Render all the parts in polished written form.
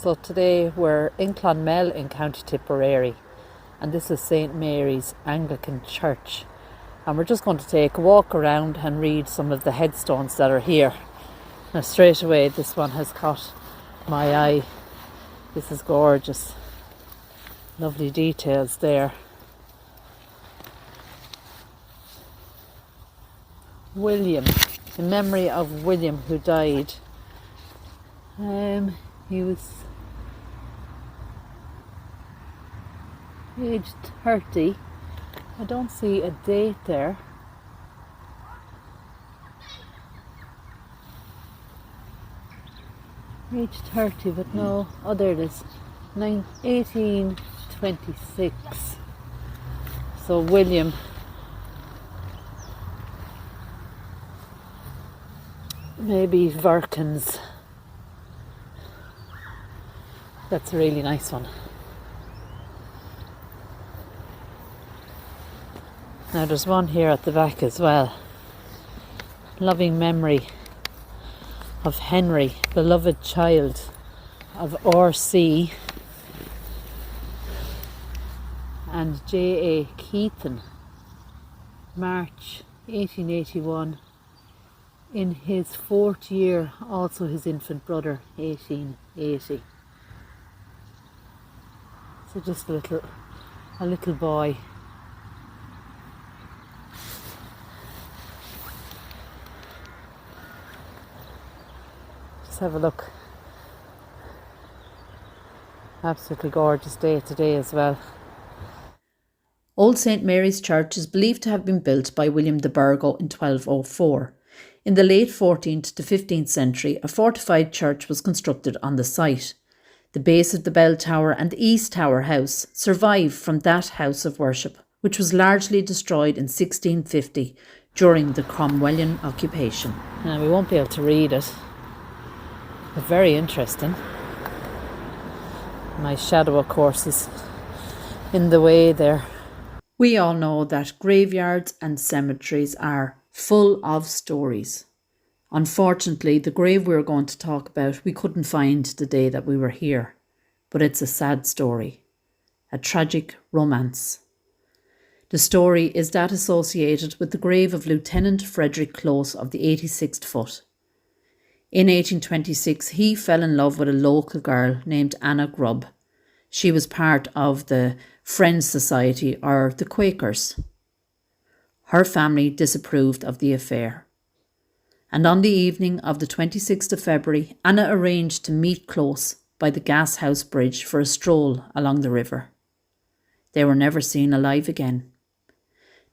So today we're in Clonmel in County Tipperary, and this is St Mary's Anglican Church, and we're just going to take a walk around and read some of the headstones that are here. Now straight away this one has caught my eye. This is gorgeous, lovely details there. William, in memory of William who died. He was aged 30. I don't see a date there. Aged 30, but no. Oh, there it is. 1826. So William. Maybe Virkins. That's a really nice one. Now there's one here at the back as well. Loving memory of Henry, beloved child of R.C. and J.A. Keaton, March 1881. In his 4th year, also his infant brother, 1880. So just a little boy. Just have a look. Absolutely gorgeous day today as well. Old St Mary's Church is believed to have been built by William de Burgo in 1204. In the late 14th to 15th century, a fortified church was constructed on the site. The base of the bell tower and the east tower house survive from that house of worship, which was largely destroyed in 1650 during the Cromwellian occupation. Now we won't be able to read it, but very interesting. My shadow, of course, is in the way there. We all know that graveyards and cemeteries are full of stories. Unfortunately, the grave we're going to talk about, we couldn't find the day that we were here. But it's a sad story. A tragic romance. The story is that associated with the grave of Lieutenant Frederick Close of the 86th Foot. In 1826, he fell in love with a local girl named Anna Grubb. She was part of the Friends Society, or the Quakers. Her family disapproved of the affair. And on the evening of the 26th of February, Anna arranged to meet Close by the Gashouse Bridge for a stroll along the river. They were never seen alive again.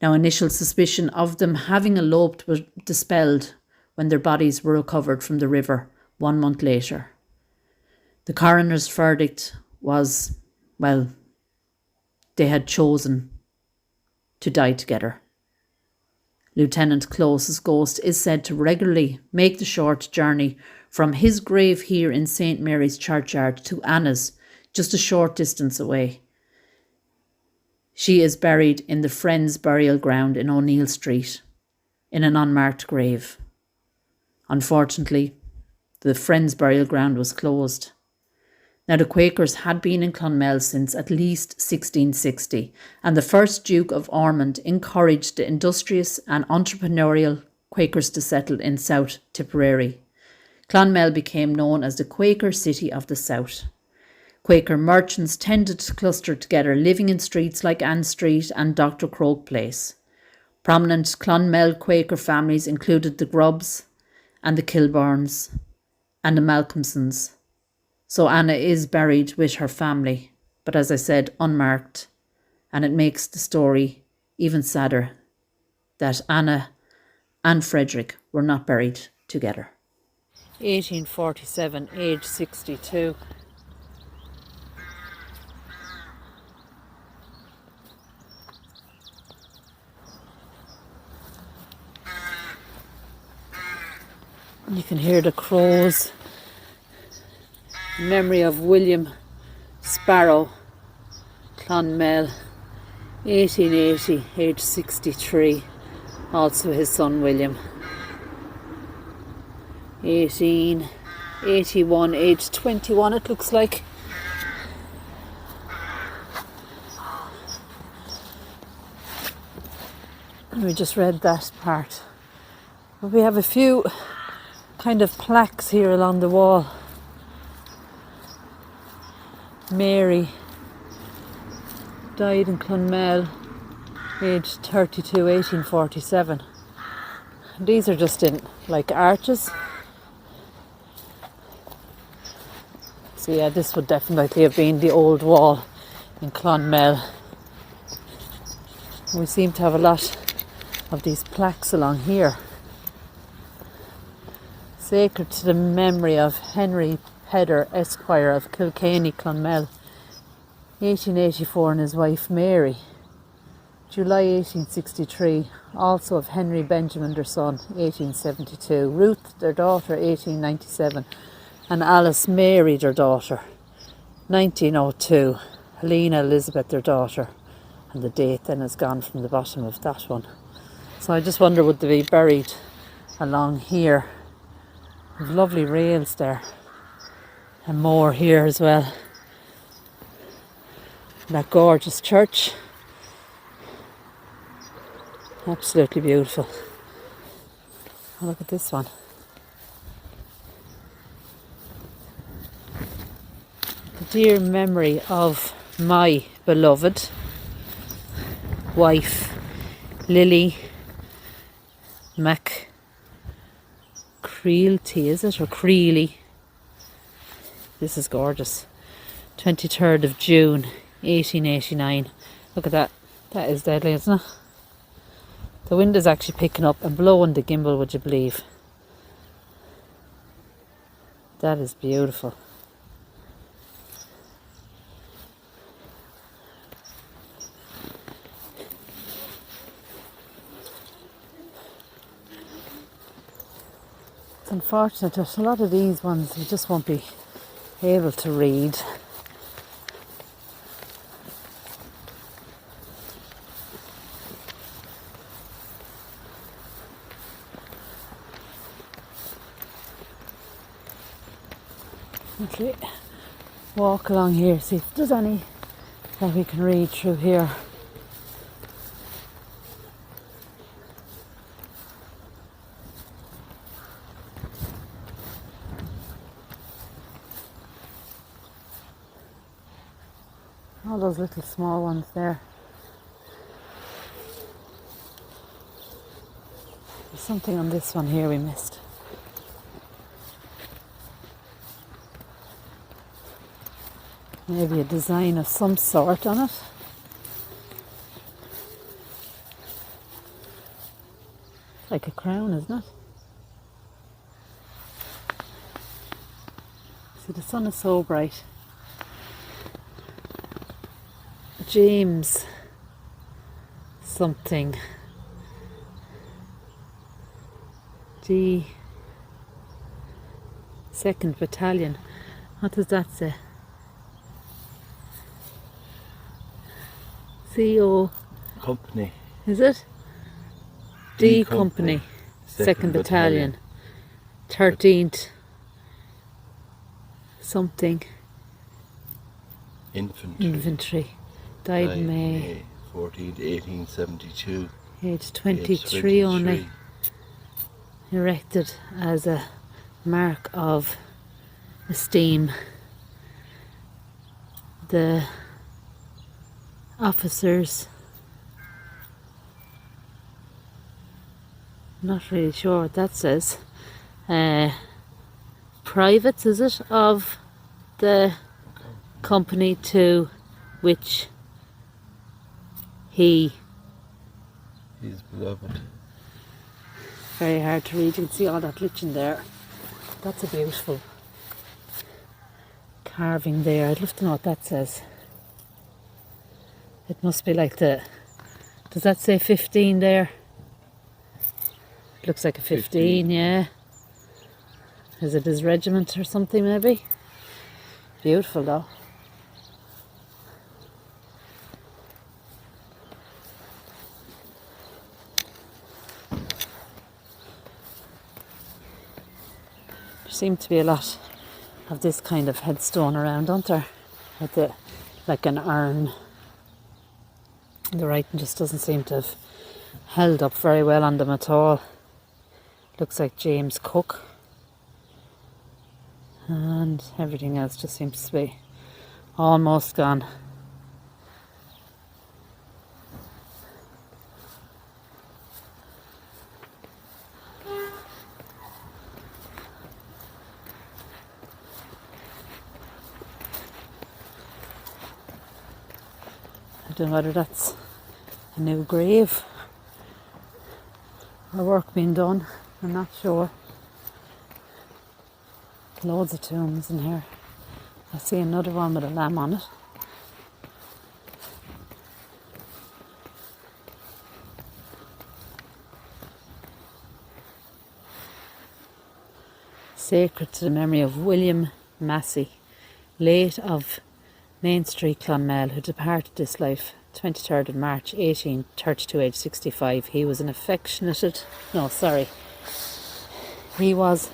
Now, initial suspicion of them having eloped was dispelled when their bodies were recovered from the river 1 month later. The coroner's verdict was, well, they had chosen to die together. Lieutenant Close's ghost is said to regularly make the short journey from his grave here in St Mary's Churchyard to Anna's, just a short distance away. She is buried in the Friends burial ground in O'Neill Street, in an unmarked grave. Unfortunately, the Friends burial ground was closed. Now, the Quakers had been in Clonmel since at least 1660, and the first Duke of Ormond encouraged the industrious and entrepreneurial Quakers to settle in South Tipperary. Clonmel became known as the Quaker City of the South. Quaker merchants tended to cluster together, living in streets like Ann Street and Dr. Croke Place. Prominent Clonmel Quaker families included the Grubbs and the Kilburns and the Malcolmsons. So Anna is buried with her family, but as I said, unmarked. And it makes the story even sadder that Anna and Frederick were not buried together. 1847, age 62. You can hear the crows. Memory of William Sparrow, Clonmel, 1880, age 63. Also his son William. 18 81, age 21 it looks like. And we just read that part. But we have a few kind of plaques here along the wall. Mary died in Clonmel, aged 32, 1847. These are just in like arches. So yeah, this would definitely have been the old wall in Clonmel. We seem to have a lot of these plaques along here. Sacred to the memory of Henry Pedder, Esquire of Kilkenny, Clonmel, 1884, and his wife Mary. July 1863, also of Henry Benjamin, their son, 1872. Ruth, their daughter, 1897. And Alice Mary, their daughter, 1902. Helena Elizabeth, their daughter. And the date then has gone from the bottom of that one. So I just wonder, would they be buried along here? There's lovely rails there. And more here as well. That gorgeous church. Absolutely beautiful. Oh, look at this one. The dear memory of my beloved wife, Lily McCreelty, is it? Or Creely? This is gorgeous. 23rd of June, 1889. Look at that. That is deadly, isn't it? The wind is actually picking up and blowing the gimbal, would you believe? That is beautiful. It's unfortunate that a lot of these ones you just won't be able to read. Okay, walk along here, see if there's any that we can read through here. All those little small ones there. There's something on this one here we missed. Maybe a design of some sort on it. Like a crown, isn't it? See, the sun is so bright. James something. G 2nd Battalion. What does that say? CO Company. Is it? D Company. Company. 2nd Battalion. 13th something. Infantry. Died in May 14th, 1872. Age 23 only. Erected as a mark of esteem. The officers, not really sure what that says. Privates, is it, of the company to which he's beloved. Very hard to read. You can see all that lichen there. That's a beautiful carving there. I'd love to know what that says. It must be like the... Does that say 15 there? It looks like a 15, yeah. Is it his regiment or something maybe? Beautiful though. There seem to be a lot have this kind of headstone around, don't there? With the, like an urn. The writing just doesn't seem to have held up very well on them at all. Looks like James Cook. And everything else just seems to be almost gone. I don't know whether that's a new grave or work being done. I'm not sure. Loads of tombs in here. I see another one with a lamb on it. Sacred to the memory of William Massey, late of Main Street, Clonmel, who departed this life 23rd of March 1832, aged 65. He was He was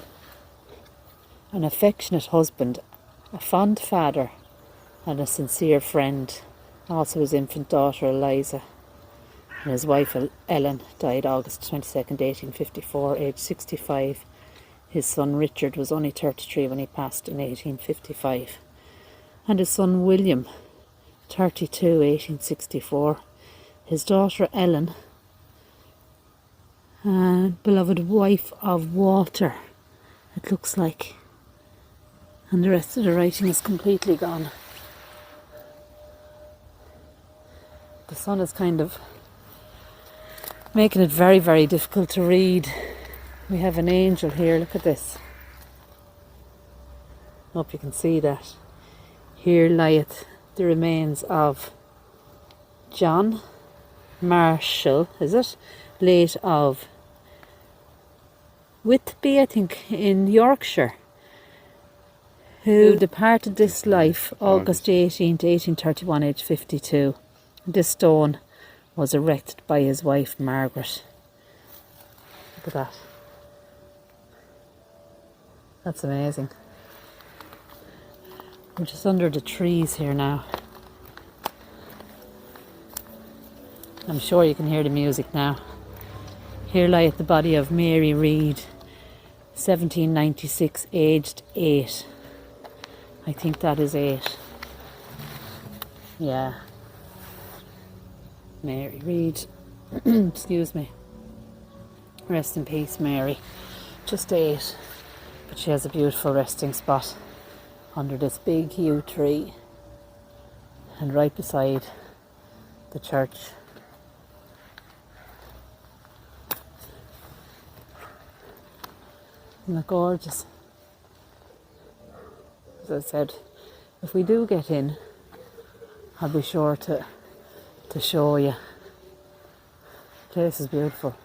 an affectionate husband, a fond father, and a sincere friend. Also his infant daughter Eliza and his wife Ellen died August 22nd, 1854, aged 65. His son Richard was only 33 when he passed in 1855. And his son William, 32, 1864. His daughter Ellen, beloved wife of Walter, it looks like. And the rest of the writing is completely gone. The sun is kind of making it very, very difficult to read. We have an angel here, look at this. Hope you can see that. Here lieth the remains of John Marshall, is it? Late of Whitby, I think, in Yorkshire, who departed this life August 18th, 1831, aged 52. This stone was erected by his wife Margaret. Look at that. That's amazing. We're just under the trees here now. I'm sure you can hear the music now. Here lieth the body of Mary Reid, 1796, aged 8. I think that is 8. Yeah. Mary Reid. Excuse me. Rest in peace, Mary. Just 8. But she has a beautiful resting spot under this big yew tree and right beside the church. Isn't that gorgeous? As I said, if we do get in, I'll be sure to show you. The place is beautiful.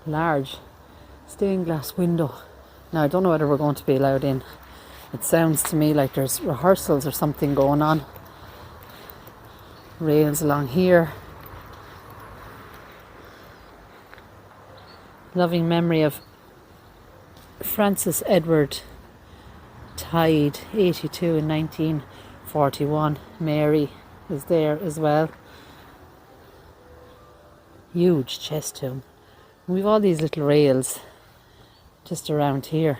Large stained glass window. Now I don't know whether we're going to be allowed in. It sounds to me like there's rehearsals or something going on. Rails along here. Loving memory of Francis Edward Tide, 82 in 1941. Mary is there as well. Huge chest tomb. We've all these little rails just around here.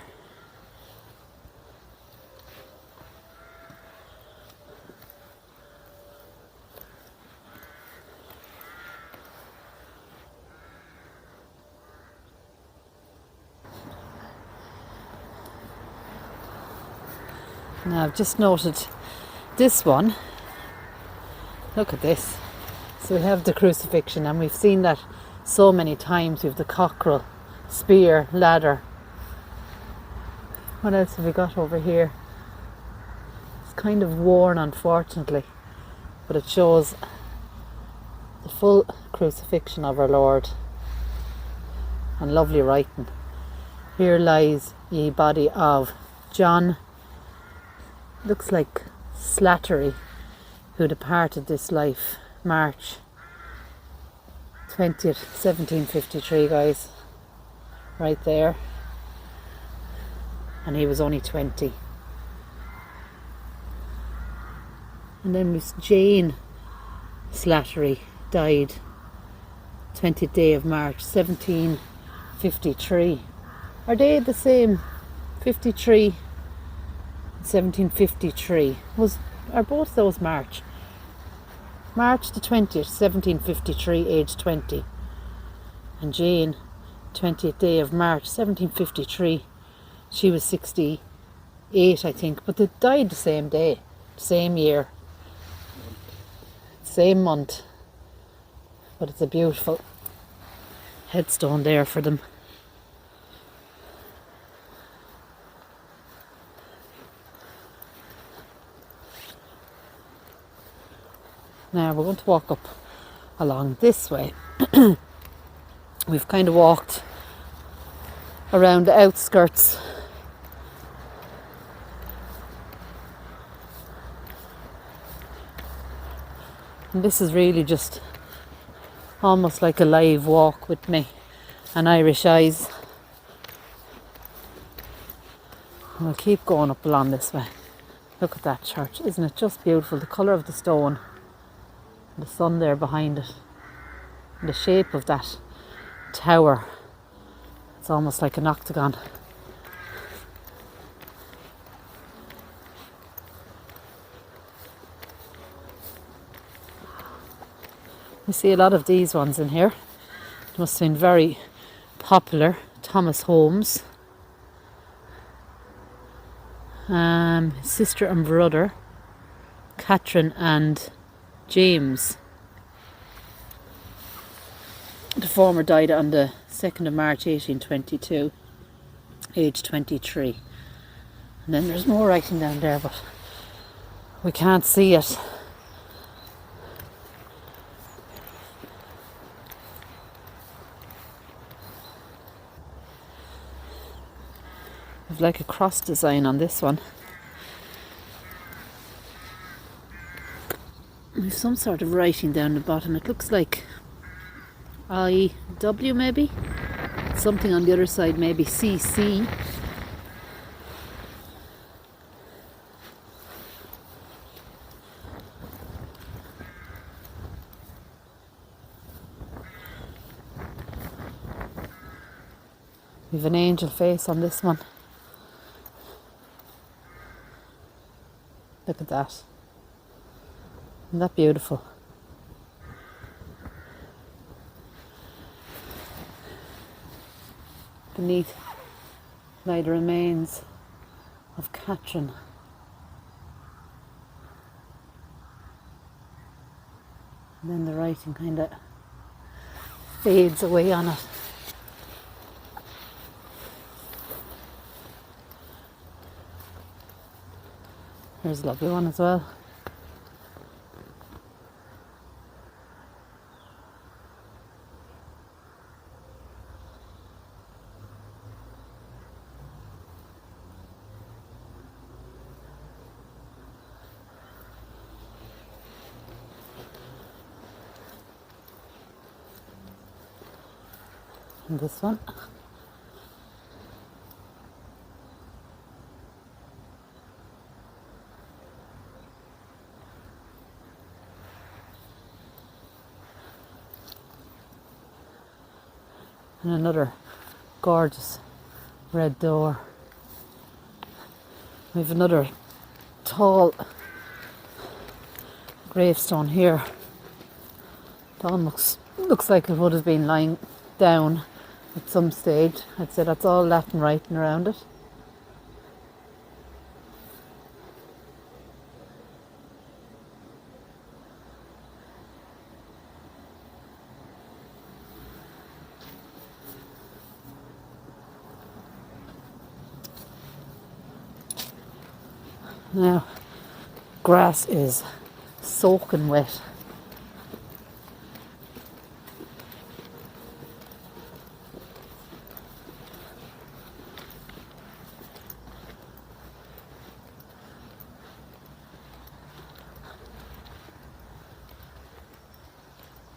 Now I've just noted this one. Look at this. So we have the crucifixion, and we've seen that so many times. We have the cockerel, spear, ladder. What else have we got over here? It's kind of worn, unfortunately, but it shows the full crucifixion of our Lord. And lovely writing. Here lies ye body of John, looks like Slattery, who departed this life March 20th, 1753, guys. Right there. and he was only 20. And then Miss Jane Slattery died 20th day of March 1753. Are they the same? 53, 1753. Are both those March? March the 20th, 1753, age 20. And Jane, 20th day of March 1753, she was 68, I think. But they died the same day, same year, same month. But it's a beautiful headstone there for them. Now we're going to walk up along this way. We've kind of walked around the outskirts. And this is really just almost like a live walk with me and Irish eyes. And we'll keep going up along this way. Look at that church. Isn't it just beautiful? The colour of the stone. The sun there behind it. And the shape of that tower. It's almost like an octagon. We see a lot of these ones in here. It must have been very popular. Thomas Holmes. Sister and brother. Catherine and James. The former died on the 2nd of March 1822, age 23. And then there's more writing down there, but we can't see it. There's like a cross design on this one. There's some sort of writing down the bottom. It looks like IW maybe. Something on the other side, maybe CC. We've an angel face on this one. Look at that. Isn't that beautiful? Beneath lie the remains of Catherine. And then the writing kind of fades away on it. Here's a lovely one as well. And this one. And another gorgeous red door. We have another tall gravestone here. That one looks like it would have been lying down at some stage. I'd say that's all Latin writing around it. Now, grass is soaking wet.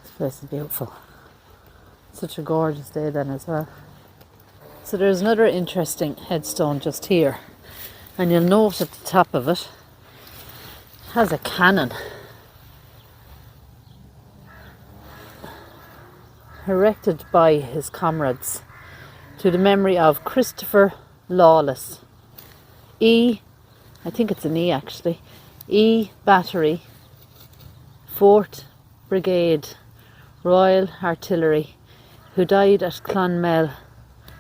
This place is beautiful. Such a gorgeous day then as well. So there's another interesting headstone just here, and you'll note at the top of it has a cannon erected by his comrades to the memory of Christopher Lawless, I think it's an E actually, E Battery, 4th Brigade Royal Artillery, who died at Clonmel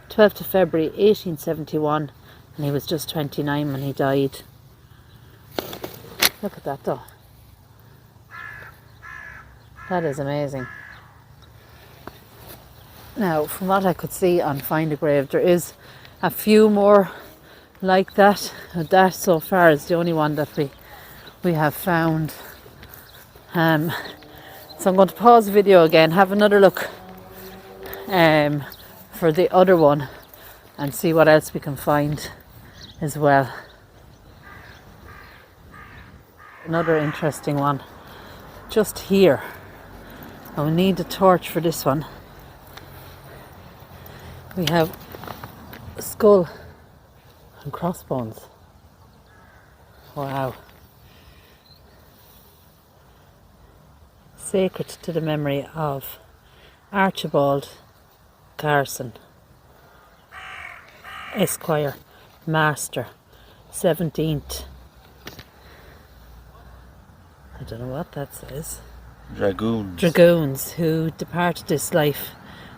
12th of February 1871, and he was just 29 when he died. Look at that though. That is amazing. Now, from what I could see on Find a Grave, there is a few more like that. That so far is the only one that we have found. So I'm going to pause the video again, have another look for the other one, and see what else we can find as well. Another interesting one just here. I'll need a torch for this one. We have a skull and crossbones. Wow. Sacred to the memory of Archibald Carson, Esquire, Master, 17th. I don't know what that says. Dragoons, who departed this life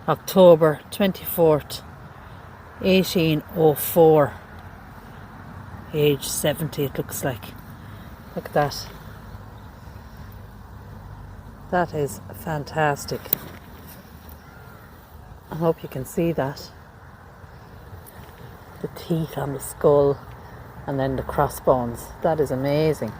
October 24th, 1804. Age 70 it looks like. Look at that. That is fantastic. I hope you can see that. The teeth on the skull and then the crossbones. That is amazing.